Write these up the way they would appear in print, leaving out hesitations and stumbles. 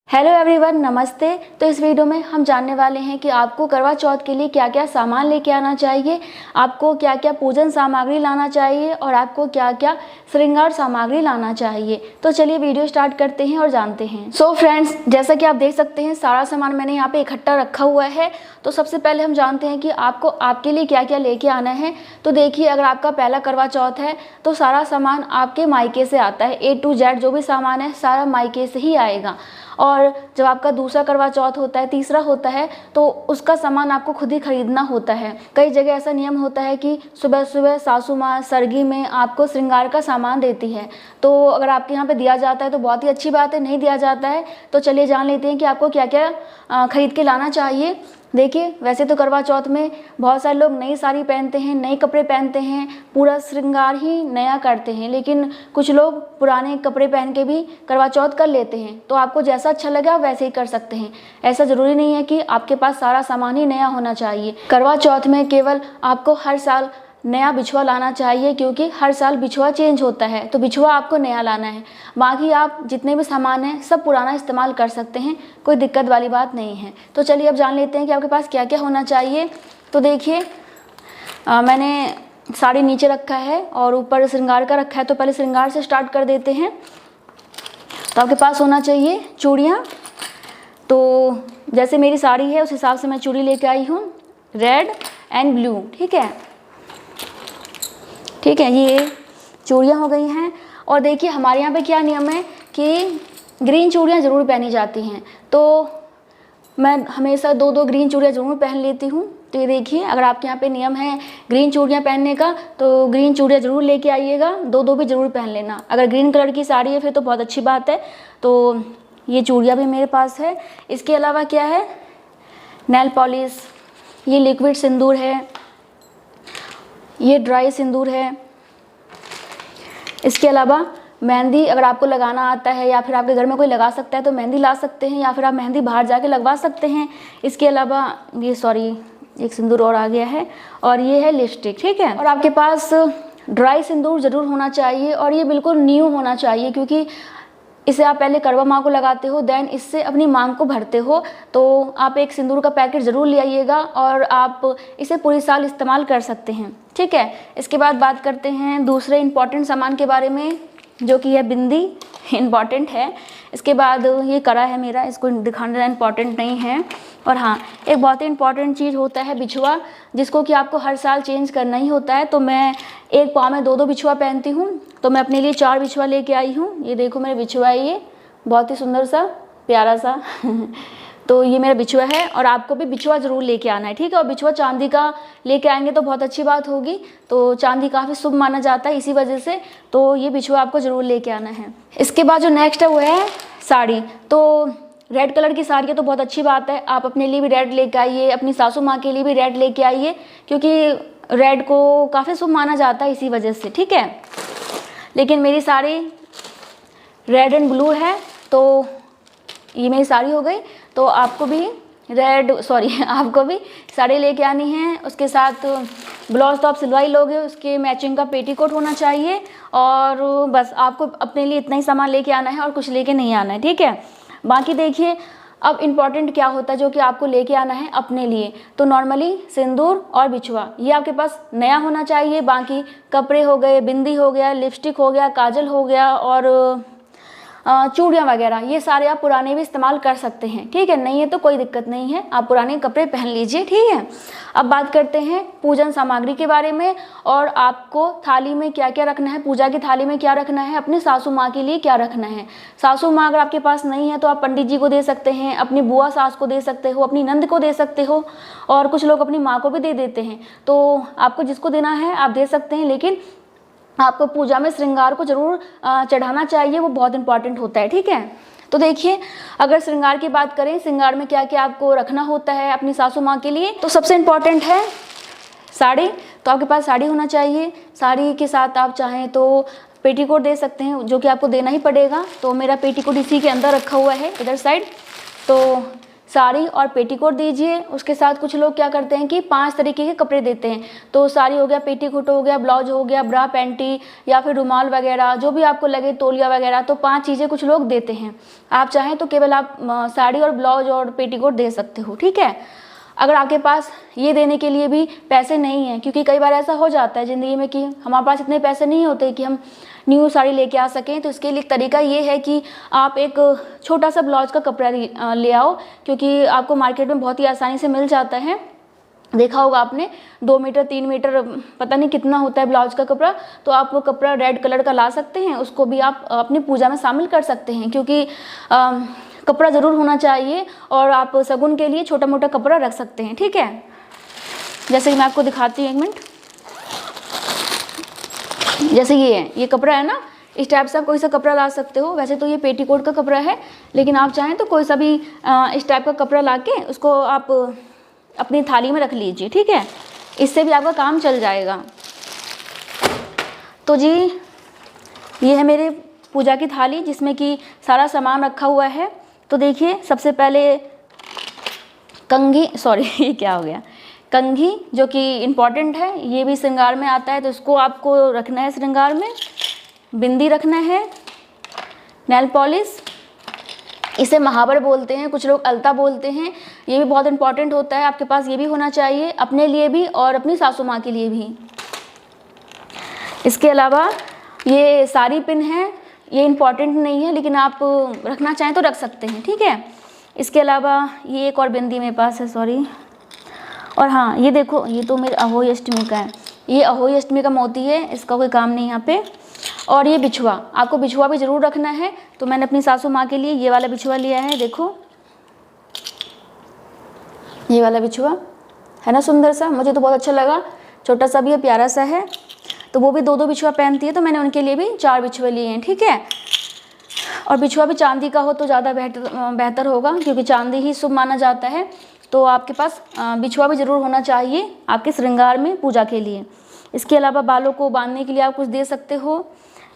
Hello everyone, नमस्ते। तो इस वीडियो में हम जानने वाले हैं कि आपको करवा चौथ के लिए क्या क्या सामान लेके आना चाहिए, आपको क्या क्या पूजन सामग्री लाना चाहिए और आपको क्या क्या श्रृंगार सामग्री लाना चाहिए। तो चलिए वीडियो स्टार्ट करते हैं और जानते हैं। सो फ्रेंड्स, जैसा कि आप देख सकते हैं सारा सामान मैंने यहाँ पे इकट्ठा रखा हुआ है। तो सबसे पहले हम जानते हैं कि आपको आपके लिए क्या क्या लेके आना है। तो देखिए, अगर आपका पहला करवा चौथ है तो सारा सामान आपके मायके से आता है। A to Z जो भी सामान है सारा मायके से ही आएगा। और जब आपका दूसरा करवा चौथ होता है, तीसरा होता है, तो उसका सामान आपको खुद ही खरीदना होता है। कई जगह ऐसा नियम होता है कि सुबह सुबह सासू माँ सरगी में आपको श्रृंगार का सामान देती है। तो अगर आपके यहाँ पे दिया जाता है तो बहुत ही अच्छी बात है, नहीं दिया जाता है तो चलिए जान लेते हैं कि आपको क्या क्या खरीद के लाना चाहिए। देखिए, वैसे तो करवा चौथ में बहुत सारे लोग नई साड़ी पहनते हैं, नए कपड़े पहनते हैं, पूरा श्रृंगार ही नया करते हैं, लेकिन कुछ लोग पुराने कपड़े पहन के भी करवा चौथ कर लेते हैं। तो आपको जैसा अच्छा लगे आप वैसे ही कर सकते हैं। ऐसा ज़रूरी नहीं है कि आपके पास सारा सामान ही नया होना चाहिए। करवा चौथ में केवल आपको हर साल नया बिछुआ लाना चाहिए, क्योंकि हर साल बिछुआ चेंज होता है, तो बिछुआ आपको नया लाना है। बाकी आप जितने भी सामान हैं सब पुराना इस्तेमाल कर सकते हैं, कोई दिक्कत वाली बात नहीं है। तो चलिए अब जान लेते हैं कि आपके पास क्या क्या होना चाहिए। तो देखिए, मैंने साड़ी नीचे रखा है और ऊपर श्रृंगार का रखा है। तो पहले श्रृंगार से स्टार्ट कर देते हैं। तो आपके पास होना चाहिए चूड़ियाँ। तो जैसे मेरी साड़ी है उस हिसाब से मैं चूड़ी लेके आई हूँ, रेड एंड ब्लू। ठीक है, ये चूड़ियाँ हो गई हैं। और देखिए, हमारे यहाँ पे क्या नियम है कि ग्रीन चूड़ियाँ ज़रूर पहनी जाती हैं, तो मैं हमेशा दो ग्रीन चूड़ियाँ ज़रूर पहन लेती हूँ। तो ये देखिए, अगर आपके यहाँ पे नियम है ग्रीन चूड़ियाँ पहनने का तो ग्रीन चूड़ियाँ ज़रूर लेके आइएगा, दो भी ज़रूर पहन लेना। अगर ग्रीन कलर की साड़ी है फिर तो बहुत अच्छी बात है। तो ये चूड़ियाँ भी मेरे पास है। इसके अलावा क्या है, नेल पॉलिश, ये लिक्विड सिंदूर है, ये ड्राई सिंदूर है। इसके अलावा मेहंदी, अगर आपको लगाना आता है या फिर आपके घर में कोई लगा सकता है तो मेहंदी ला सकते हैं, या फिर आप मेहंदी बाहर जाके लगवा सकते हैं। इसके अलावा एक सिंदूर और आ गया है, और ये है लिपस्टिक। ठीक है, और आपके पास ड्राई सिंदूर ज़रूर होना चाहिए, और ये बिल्कुल न्यू होना चाहिए, क्योंकि इसे आप पहले करवा माँ को लगाते हो, देन इससे अपनी मांग को भरते हो। तो आप एक सिंदूर का पैकेट ज़रूर ले आइएगा और आप इसे पूरी साल इस्तेमाल कर सकते हैं। ठीक है, इसके बाद बात करते हैं दूसरे इम्पॉर्टेंट सामान के बारे में, जो कि है बिंदी, इम्पॉर्टेंट है। इसके बाद ये कड़ा है मेरा, इसको दिखाना इम्पॉर्टेंट नहीं है। और हाँ, एक बहुत ही इम्पॉर्टेंट चीज़ होता है बिछुआ, जिसको कि आपको हर साल चेंज करना ही होता है। तो मैं एक पाँव में दो बिछुआ पहनती हूँ, तो मैं अपने लिए 4 बिछुआ लेके आई हूँ। ये देखो मेरा बिछुआ है, ये बहुत ही सुंदर सा, प्यारा सा तो ये मेरा बिछुआ है, और आपको भी बिछुआ ज़रूर लेके आना है। ठीक है, और बिछुआ चांदी का लेके आएंगे तो बहुत अच्छी बात होगी। तो चांदी काफ़ी शुभ माना जाता है इसी वजह से, तो ये बिछुआ आपको ज़रूर लेके आना है। इसके बाद जो नेक्स्ट है वो है साड़ी। तो रेड कलर की साड़ी है तो बहुत अच्छी बात है, आप अपने लिए भी रेड लेके आइए, अपनी सासू माँ के लिए भी रेड लेके आइए, क्योंकि रेड को काफ़ी शुभ माना जाता है इसी वजह से। ठीक है, लेकिन मेरी साड़ी रेड एंड ब्लू है, तो ये मेरी साड़ी हो गई। तो आपको भी आपको भी साड़ी लेके आनी है। उसके साथ ब्लाउज तो आप सिलवाई लोगे, उसके मैचिंग का पेटीकोट होना चाहिए, और बस आपको अपने लिए इतना ही सामान लेके आना है और कुछ लेके नहीं आना है। ठीक है, बाकी देखिए, अब इम्पॉर्टेंट क्या होता है जो कि आपको लेके आना है अपने लिए। तो नॉर्मली सिंदूर और बिछुआ ये आपके पास नया होना चाहिए। बाकी कपड़े हो गए, बिंदी हो गया, लिपस्टिक हो गया, काजल हो गया, और चूड़ियाँ वगैरह, ये सारे आप पुराने भी इस्तेमाल कर सकते हैं। ठीक है, नहीं है तो कोई दिक्कत नहीं है, आप पुराने कपड़े पहन लीजिए। ठीक है, अब बात करते हैं पूजन सामग्री के बारे में, और आपको थाली में क्या क्या रखना है, पूजा की थाली में क्या रखना है, अपनी सासू माँ के लिए क्या रखना है। सासू माँ अगर आपके पास नहीं है तो आप पंडित जी को दे सकते हैं, अपनी बुआ सास को दे सकते हो, अपनी नंद को दे सकते हो, और कुछ लोग अपनी माँ को भी दे देते हैं। तो आपको जिसको देना है आप दे सकते हैं, लेकिन आपको पूजा में श्रृंगार को ज़रूर चढ़ाना चाहिए, वो बहुत इंपॉर्टेंट होता है। ठीक है, तो देखिए, अगर श्रृंगार की बात करें, श्रृंगार में क्या क्या आपको रखना होता है अपनी सासू माँ के लिए, तो सबसे इम्पॉर्टेंट है साड़ी। तो आपके पास साड़ी होना चाहिए। साड़ी के साथ आप चाहें तो पेटीकोट दे सकते हैं, जो कि आपको देना ही पड़ेगा। तो मेरा पेटीकोट इसी के अंदर रखा हुआ है, इधर साइड। तो साड़ी और पेटीकोट दीजिए। उसके साथ कुछ लोग क्या करते हैं कि 5 तरीके के कपड़े देते हैं, तो साड़ी हो गया, पेटीकोट हो गया, ब्लाउज हो गया, ब्रा पैंटी या फिर रुमाल वगैरह, जो भी आपको लगे, तौलिया वगैरह, तो 5 चीज़ें कुछ लोग देते हैं। आप चाहें तो केवल आप साड़ी और ब्लाउज और पेटीकोट दे सकते हो, ठीक है। अगर आपके पास ये देने के लिए भी पैसे नहीं हैं, क्योंकि कई बार ऐसा हो जाता है ज़िंदगी में कि हमारे पास इतने पैसे नहीं होते कि हम न्यू साड़ी लेके आ सकें, तो इसके लिए एक तरीका ये है कि आप एक छोटा सा ब्लाउज का कपड़ा ले आओ, क्योंकि आपको मार्केट में बहुत ही आसानी से मिल जाता है। देखा होगा आपने 2 मीटर 3 मीटर पता नहीं कितना होता है ब्लाउज का कपड़ा, तो आप वो कपड़ा रेड कलर का ला सकते हैं, उसको भी आप अपनी पूजा में शामिल कर सकते हैं, क्योंकि कपड़ा ज़रूर होना चाहिए और आप शगुन के लिए छोटा मोटा कपड़ा रख सकते हैं, ठीक है। जैसे कि मैं आपको दिखाती हूँ, 1 मिनट। जैसे ये है, ये कपड़ा है ना, इस टाइप से आप कोई सा कपड़ा ला सकते हो। वैसे तो ये पेटीकोट का कपड़ा है, लेकिन आप चाहें तो कोई सा भी इस टाइप का कपड़ा लाके उसको आप अपनी थाली में रख लीजिए, ठीक है। इससे भी आपका काम चल जाएगा। तो जी ये है मेरे पूजा की थाली, जिसमें कि सारा सामान रखा हुआ है। तो देखिए, सबसे पहले कंघी, सॉरी ये क्या हो गया, कंघी, जो कि इम्पॉर्टेंट है, ये भी श्रृंगार में आता है, तो इसको आपको रखना है श्रृंगार में। बिंदी रखना है, नेल पॉलिश, इसे महावर बोलते हैं, कुछ लोग अलता बोलते हैं, ये भी बहुत इंपॉर्टेंट होता है, आपके पास ये भी होना चाहिए, अपने लिए भी और अपनी सासू माँ के लिए भी। इसके अलावा ये साड़ी पिन है, ये इम्पॉर्टेंट नहीं है, लेकिन आप रखना चाहें तो रख सकते हैं, ठीक है। इसके अलावा ये एक और बिंदी मेरे पास है, सॉरी। और हाँ, ये देखो, ये तो मेरे अहोई अष्टमी का है, ये अहोई अष्टमी का मोती है, इसका कोई काम नहीं यहाँ पे। और ये बिछुआ, आपको बिछुआ भी ज़रूर रखना है, तो मैंने अपनी सासू माँ के लिए ये वाला बिछुआ लिया है। देखो ये वाला बिछुआ है ना, सुंदर सा, मुझे तो बहुत अच्छा लगा, छोटा सा भी है, प्यारा सा है। तो वो भी 2-2 बिछुआ पहनती है, तो मैंने उनके लिए भी 4 बिछुए लिए हैं, ठीक है। और बिछुआ भी चांदी का हो तो ज़्यादा बेहतर होगा, क्योंकि चांदी ही शुभ माना जाता है। तो आपके पास बिछुआ भी ज़रूर होना चाहिए आपके श्रृंगार में पूजा के लिए। इसके अलावा बालों को बांधने के लिए आप कुछ दे सकते हो।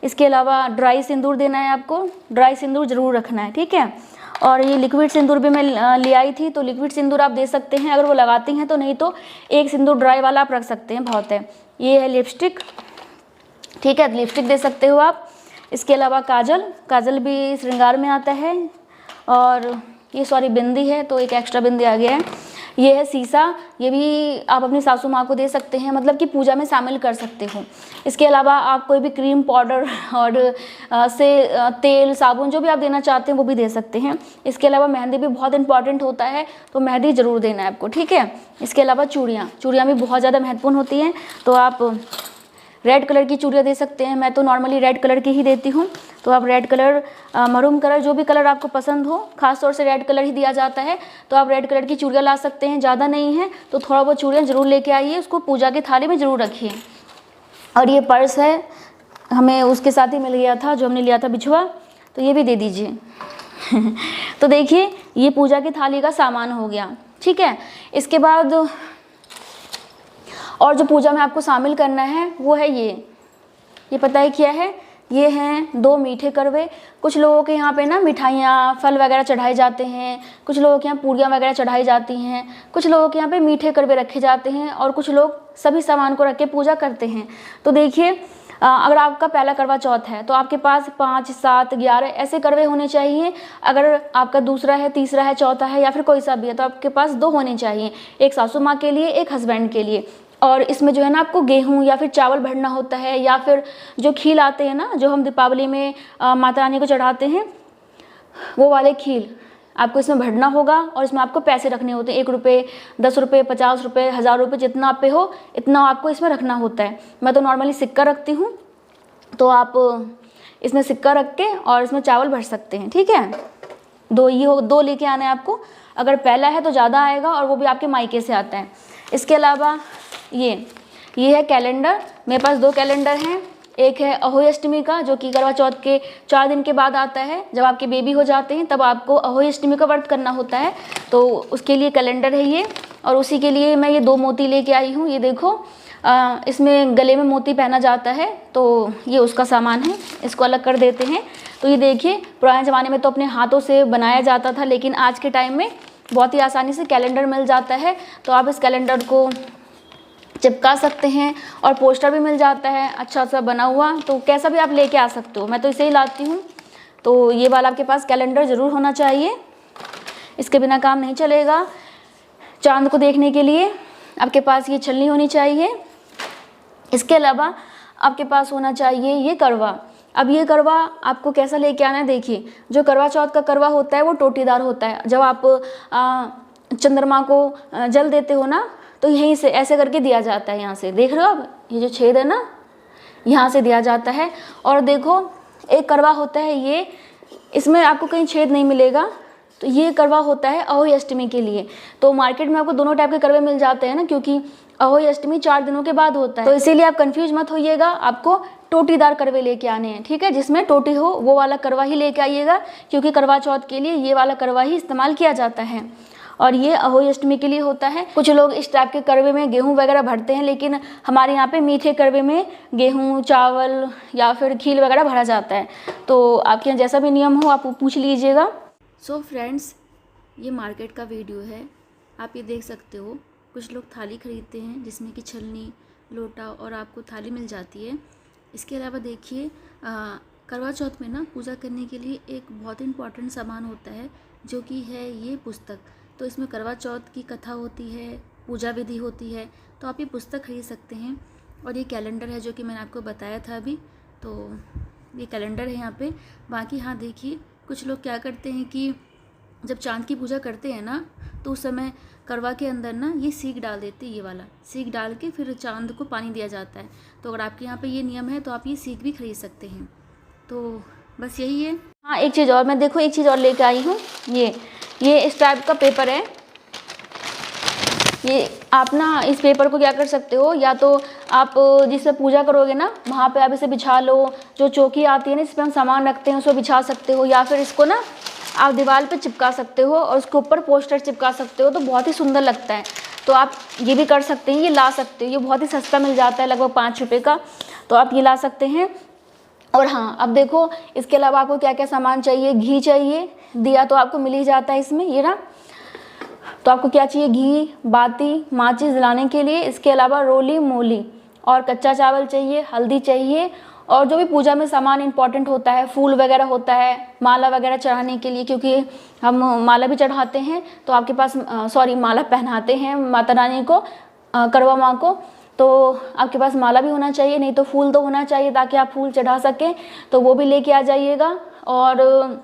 इसके अलावा ड्राई सिंदूर देना है आपको, ड्राई सिंदूर ज़रूर रखना है, ठीक है। और ये लिक्विड सिंदूर भी मैं ले आई थी, तो लिक्विड सिंदूर आप दे सकते हैं अगर वो लगाती हैं तो, नहीं तो एक सिंदूर ड्राई वाला आप रख सकते हैं, बहुत है। ये है लिपस्टिक, ठीक है, लिपस्टिक दे सकते हो आप। इसके अलावा काजल, काजल भी श्रृंगार में आता है। और ये सॉरी बिंदी है, तो एक एक्स्ट्रा बिंदी आ गया है। ये है शीशा, ये भी आप अपनी सासू माँ को दे सकते हैं, मतलब कि पूजा में शामिल कर सकते हो। इसके अलावा आप कोई भी क्रीम, पाउडर और तेल, साबुन, जो भी आप देना चाहते हैं वो भी दे सकते हैं। इसके अलावा मेहंदी भी बहुत इंपॉर्टेंट होता है, तो मेहंदी ज़रूर देना है आपको, ठीक है। इसके अलावा चूड़ियाँ, चूड़ियाँ भी बहुत ज़्यादा महत्वपूर्ण होती हैं, तो आप रेड कलर की चूड़ियाँ दे सकते हैं। मैं तो नॉर्मली रेड कलर की ही देती हूँ, तो आप रेड कलर, मरून कलर, जो भी कलर आपको पसंद हो, खास तौर से रेड कलर ही दिया जाता है, तो आप रेड कलर की चूड़ियाँ ला सकते हैं। ज़्यादा नहीं है तो थोड़ा बहुत चूड़ियाँ ज़रूर लेके आइए, उसको पूजा की थाली में ज़रूर रखिए। और ये पर्स है, हमें उसके साथ ही मिल गया था जो हमने लिया था बिछुआ, तो ये भी दे दीजिए। तो देखिए, ये पूजा की थाली का सामान हो गया, ठीक है। इसके बाद और जो पूजा में आपको शामिल करना है वो है ये पता है क्या है, ये हैं 2 मीठे करवे। कुछ लोगों के यहाँ पे ना मिठाइयाँ, फल वगैरह चढ़ाए जाते हैं, कुछ लोगों के यहाँ पूड़ियाँ वगैरह चढ़ाई जाती हैं, कुछ लोगों के यहाँ पे मीठे करवे रखे जाते हैं, और कुछ लोग सभी सामान को रख के पूजा करते हैं। तो देखिए, अगर आपका पहला करवा चौथ है तो आपके पास 5, 7, 11 ऐसे करवे होने चाहिए। अगर आपका दूसरा है, तीसरा है, चौथा है, या फिर कोई सा भी है, तो आपके पास 2 होने चाहिए, एक सासू माँ के लिए, एक हस्बैंड के लिए। और इसमें जो है ना, आपको गेहूँ या फिर चावल भरना होता है, या फिर जो खील आते हैं ना, जो हम दीपावली में माता रानी को चढ़ाते हैं, वो वाले खील आपको इसमें भरना होगा। और इसमें आपको पैसे रखने होते हैं, 1 रुपये, 10 रुपये, 50 रुपये, 1000 रुपये, जितना आप पे हो इतना आपको इसमें रखना होता है। मैं तो नॉर्मली सिक्का रखती हूँ, तो आप इसमें सिक्का रख के और इसमें चावल भर सकते हैं, ठीक है। 2 लेके आना है आपको। अगर पहला है तो ज़्यादा आएगा, और वो भी आपके मायके से आता है। इसके अलावा ये है कैलेंडर, मेरे पास 2 कैलेंडर हैं। एक है अहोई अष्टमी का, जो कि करवा चौथ के 4 दिन के बाद आता है, जब आपके बेबी हो जाते हैं तब आपको अहोई अष्टमी का व्रत करना होता है, तो उसके लिए कैलेंडर है ये। और उसी के लिए मैं ये 2 मोती लेके आई हूँ। ये देखो, इसमें गले में मोती पहना जाता है, तो ये उसका सामान है, इसको अलग कर देते हैं। तो ये देखिए, पुराने ज़माने में तो अपने हाथों से बनाया जाता था, लेकिन आज के टाइम में बहुत ही आसानी से कैलेंडर मिल जाता है, तो आप इस कैलेंडर को चिपका सकते हैं। और पोस्टर भी मिल जाता है अच्छा सा बना हुआ, तो कैसा भी आप लेके आ सकते हो। मैं तो इसे ही लाती हूँ। तो ये वाला आपके पास कैलेंडर ज़रूर होना चाहिए, इसके बिना काम नहीं चलेगा। चांद को देखने के लिए आपके पास ये छलनी होनी चाहिए। इसके अलावा आपके पास होना चाहिए ये करवा। अब ये करवा आपको कैसा लेके आना है, देखिए जो करवा चौथ का करवा होता है वो टोटीदार होता है। जब आप चंद्रमा को जल देते हो ना, तो यहीं से ऐसे करके दिया जाता है। यहाँ से देख रहे हो आप, ये जो छेद है ना, यहाँ से दिया जाता है। और देखो एक करवा होता है ये, इसमें आपको कहीं छेद नहीं मिलेगा। तो ये करवा होता है अहोई अष्टमी के लिए। तो मार्केट में आपको दोनों टाइप के करवे मिल जाते हैं ना, क्योंकि अहोई अष्टमी 4 दिनों के बाद होता है। तो इसीलिए आप कंफ्यूज मत होइएगा, आपको टोटीदार करवे लेके आने हैं, ठीक है। जिसमें टोटी हो वो वाला करवा ही लेके आइएगा, क्योंकि करवा चौथ के लिए ये वाला करवा ही इस्तेमाल किया जाता है। और ये अहोई अष्टमी के लिए होता है। कुछ लोग इस टाइप के करवे में गेहूं वगैरह भरते हैं, लेकिन हमारे यहाँ पे मीठे करवे में गेहूं, चावल या फिर खील वगैरह भरा जाता है। तो आपके यहाँ जैसा भी नियम हो आप पूछ लीजिएगा। सो फ्रेंड्स, ये मार्केट का वीडियो है, आप ये देख सकते हो। कुछ लोग थाली खरीदते हैं जिसमें कि छलनी, लोटा और आपको थाली मिल जाती है। इसके अलावा देखिए करवा चौथ में ना पूजा करने के लिए एक बहुत इम्पॉर्टेंट सामान होता है, जो कि है ये पुस्तक। तो इसमें करवा चौथ की कथा होती है, पूजा विधि होती है, तो आप ये पुस्तक खरीद सकते हैं। और ये कैलेंडर है जो कि मैंने आपको बताया था अभी, तो ये कैलेंडर है यहाँ पे। बाकी हाँ देखिए, कुछ लोग क्या करते हैं कि जब चांद की पूजा करते हैं ना, तो उस समय करवा के अंदर ना ये सीख डाल देते हैं, ये वाला सीख डाल के फिर चांद को पानी दिया जाता है। तो अगर आपके यहाँ पे ये नियम है तो आप ये सीख भी खरीद सकते हैं। तो बस यही है। हाँ एक चीज़ और, मैं देखो एक चीज़ और लेके आई हूँ। ये इस टाइप का पेपर है। ये आप ना इस पेपर को क्या कर सकते हो, या तो आप जिससे पूजा करोगे ना वहाँ पे आप इसे बिछा लो। जो चौकी आती है ना, इस पर हम सामान रखते हैं, उसको बिछा सकते हो। या फिर इसको ना आप दीवार पे चिपका सकते हो और उसके ऊपर पोस्टर चिपका सकते हो, तो बहुत ही सुंदर लगता है। तो आप ये भी कर सकते हैं, ये ला सकते हो। ये बहुत ही सस्ता मिल जाता है, लगभग 5 रुपये का। तो आप ये ला सकते हैं। और हाँ अब देखो, इसके अलावा आपको क्या क्या सामान चाहिए। घी चाहिए, दिया तो आपको मिल ही जाता है इसमें, ये ना। तो आपको क्या चाहिए, घी, बाती, माचिस जलाने के लिए। इसके अलावा रोली, मोली और कच्चा चावल चाहिए, हल्दी चाहिए। और जो भी पूजा में सामान इंपॉर्टेंट होता है, फूल वगैरह होता है, माला वगैरह चढ़ाने के लिए, क्योंकि हम माला भी चढ़ाते हैं। तो आपके पास माला पहनाते हैं माता रानी को, करवा माँ को। तो आपके पास माला भी होना चाहिए, नहीं तो फूल तो होना चाहिए ताकि आप फूल चढ़ा सकें। तो वो भी लेके आ जाइएगा। और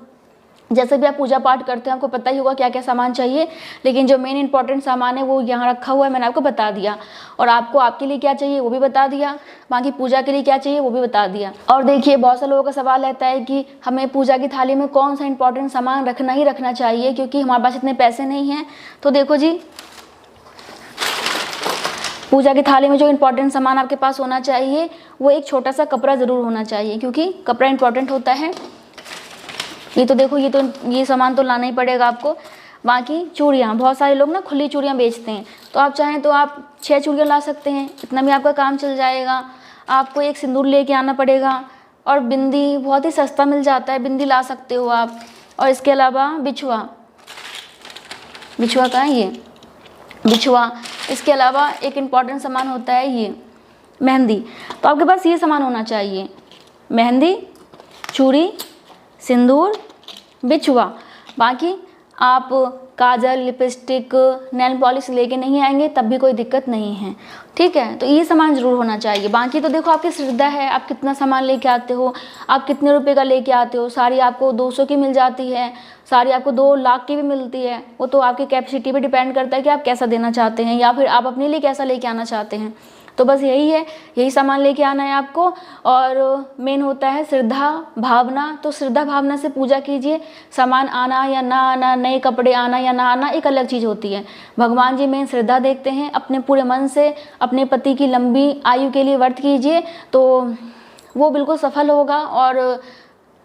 जैसे भी आप पूजा पाठ करते हैं आपको पता ही होगा क्या क्या सामान चाहिए, लेकिन जो मेन इंपॉर्टेंट सामान है वो यहाँ रखा हुआ है, मैंने आपको बता दिया। और आपको आपके लिए क्या चाहिए वो भी बता दिया, बाकी पूजा के लिए क्या चाहिए वो भी बता दिया। और देखिए बहुत से लोगों का सवाल रहता है कि हमें पूजा की थाली में कौन सा इंपॉर्टेंट सामान रखना ही रखना चाहिए, क्योंकि हमारे पास इतने पैसे नहीं हैं। तो देखो जी, पूजा की थाली में जो इंपॉर्टेंट सामान आपके पास होना चाहिए वो एक छोटा सा कपड़ा ज़रूर होना चाहिए, क्योंकि कपड़ा इंपॉर्टेंट होता है। ये तो देखो, ये सामान तो लाना ही पड़ेगा आपको। बाकी चूड़ियाँ, बहुत सारे लोग ना खुली चूड़ियाँ बेचते हैं, तो आप चाहें तो आप 6 चूड़ियाँ ला सकते हैं, इतना भी आपका काम चल जाएगा। आपको एक सिंदूर लेके आना पड़ेगा। और बिंदी बहुत ही सस्ता मिल जाता है, बिंदी ला सकते हो आप। और इसके अलावा बिछुआ का है ये बिछुआ। इसके अलावा एक इम्पॉर्टेंट सामान होता है ये मेहंदी। तो आपके पास ये सामान होना चाहिए, मेहंदी, चूड़ी, सिंदूर, बिछुआ। बाकी आप काजल, लिपस्टिक, नेल पॉलिश लेके नहीं आएंगे तब भी कोई दिक्कत नहीं है, ठीक है। तो ये सामान ज़रूर होना चाहिए। बाकी तो देखो आपकी श्रद्धा है, आप कितना सामान लेके आते हो, आप कितने रुपए का लेके आते हो। साड़ी आपको 200 की मिल जाती है, साड़ी आपको 2 लाख की भी मिलती है। वो तो आपकी कैपेसिटी पे डिपेंड करता है कि आप कैसा देना चाहते हैं, या फिर आप अपने लिए कैसा लेके आना चाहते हैं। तो बस यही है, यही सामान लेके आना है आपको। और मेन होता है श्रद्धा भावना। तो श्रद्धा भावना से पूजा कीजिए। सामान आना या ना आना, नए कपड़े आना या ना आना एक अलग चीज़ होती है। भगवान जी मेन श्रद्धा देखते हैं। अपने पूरे मन से अपने पति की लंबी आयु के लिए व्रत कीजिए, तो वो बिल्कुल सफल होगा। और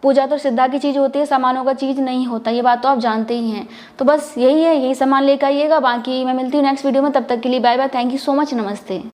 पूजा तो श्रद्धा की चीज़ होती है, सामानों का चीज़ नहीं होता, ये बात तो आप जानते ही हैं। तो बस यही है, यही सामान लेकर आइएगा। बाकी मैं मिलती हूँ नेक्स्ट वीडियो में, तब तक के लिए bye bye, thank you so much, नमस्ते।